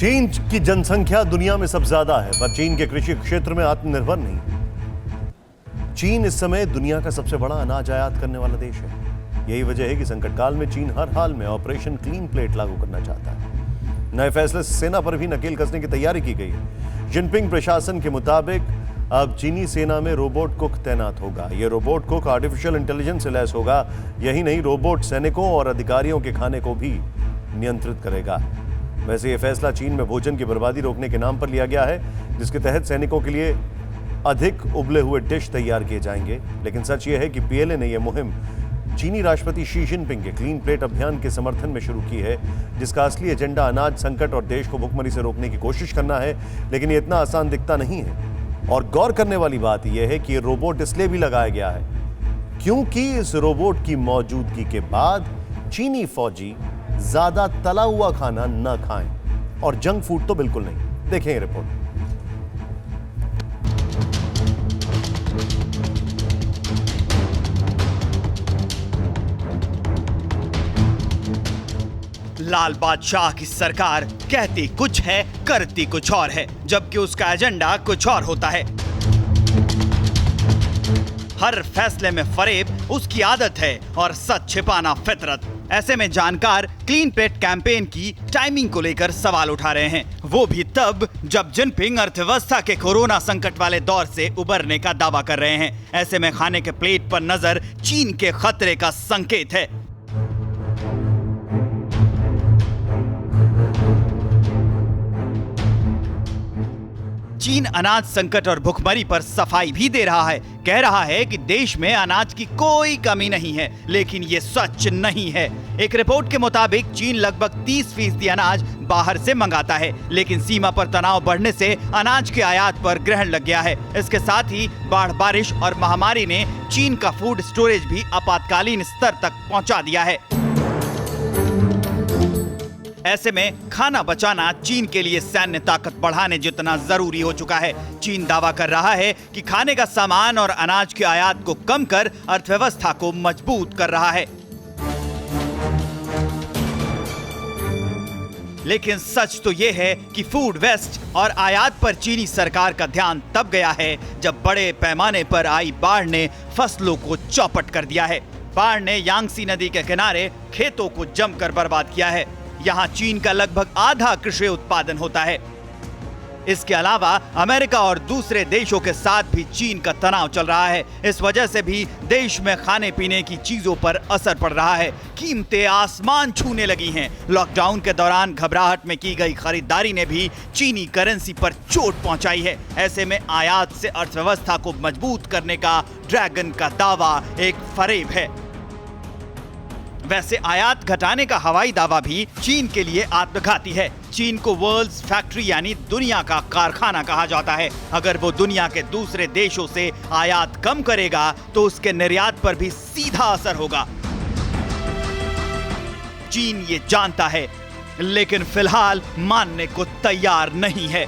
चीन की जनसंख्या दुनिया में सबसे ज्यादा है, पर चीन के कृषि क्षेत्र में आत्मनिर्भर नहीं। चीन इस समय दुनिया का सबसे बड़ा अनाज आयात करने वाला देश है। यही वजह है कि संकट काल में चीन हर हाल में ऑपरेशन क्लीन प्लेट लागू करना चाहता है। नए फैसले से सेना पर भी नकेल कसने की तैयारी की गई है। जिनपिंग प्रशासन के मुताबिक अब चीनी सेना में रोबोट कुक तैनात होगा। यह रोबोट कुक आर्टिफिशियल इंटेलिजेंस से लैस होगा। यही नहीं, रोबोट सैनिकों और अधिकारियों के खाने को भी नियंत्रित करेगा। वैसे यह फैसला चीन में भोजन की बर्बादी रोकने के नाम पर लिया गया है, जिसके तहत सैनिकों के लिए अधिक उबले हुए डिश तैयार किए जाएंगे। लेकिन सच यह है कि पीएलए ने यह मुहिम चीनी राष्ट्रपति शी जिनपिंग के क्लीन प्लेट अभियान के समर्थन में शुरू की है, जिसका असली एजेंडा अनाज संकट और देश को भुखमरी से रोकने की कोशिश करना है। लेकिन ये इतना आसान दिखता नहीं है। और गौर करने वाली बात यह है कि ये रोबोट इसलिए भी लगाया गया है क्योंकि इस रोबोट की मौजूदगी के बाद चीनी फौजी ज्यादा तला हुआ खाना न खाएं, और जंक फूड तो बिल्कुल नहीं। देखें रिपोर्ट। लाल बादशाह की सरकार कहती कुछ है, करती कुछ और है, जबकि उसका एजेंडा कुछ और होता है। हर फैसले में फरेब उसकी आदत है और सच छिपाना फितरत। ऐसे में जानकार क्लीन प्लेट कैंपेन की टाइमिंग को लेकर सवाल उठा रहे हैं, वो भी तब जब जिनपिंग अर्थव्यवस्था के कोरोना संकट वाले दौर से उबरने का दावा कर रहे हैं। ऐसे में खाने के प्लेट पर नजर चीन के खतरे का संकेत है। चीन अनाज संकट और भुखमरी पर सफाई भी दे रहा है। कह रहा है कि देश में अनाज की कोई कमी नहीं है, लेकिन ये सच नहीं है। एक रिपोर्ट के मुताबिक चीन लगभग 30% अनाज बाहर से मंगाता है, लेकिन सीमा पर तनाव बढ़ने से अनाज के आयात पर ग्रहण लग गया है। इसके साथ ही बाढ़, बारिश और महामारी ने चीन का फूड स्टोरेज भी आपातकालीन स्तर तक पहुंचा दिया है। ऐसे में खाना बचाना चीन के लिए सैन्य ताकत बढ़ाने जितना जरूरी हो चुका है। चीन दावा कर रहा है कि खाने का सामान और अनाज के आयात को कम कर अर्थव्यवस्था को मजबूत कर रहा है। लेकिन सच तो यह है कि फूड वेस्ट और आयात पर चीनी सरकार का ध्यान तब गया है जब बड़े पैमाने पर आई बाढ़ ने फसलों को चौपट कर दिया है। बाढ़ ने यांगसी नदी के किनारे खेतों को जमकर बर्बाद किया है। यहाँ चीन का लगभग आधा कृषि उत्पादन होता है। इसके अलावा अमेरिका और दूसरे देशों के साथ भी चीन का तनाव चल रहा है। इस वजह से भी देश में खाने पीने की चीजों पर असर पड़ रहा है। कीमतें आसमान छूने लगी हैं। लॉकडाउन के दौरान घबराहट में की गई खरीदारी ने भी चीनी करेंसी पर चोट पहुंचाई है। ऐसे में आयात से अर्थव्यवस्था को मजबूत करने का ड्रैगन का दावा एक फरेब है। वैसे आयात घटाने का हवाई दावा भी चीन के लिए आत्मघाती है। चीन को वर्ल्ड्स फैक्ट्री यानी दुनिया का कारखाना कहा जाता है। अगर वो दुनिया के दूसरे देशों से आयात कम करेगा तो उसके निर्यात पर भी सीधा असर होगा। चीन ये जानता है, लेकिन फिलहाल मानने को तैयार नहीं है।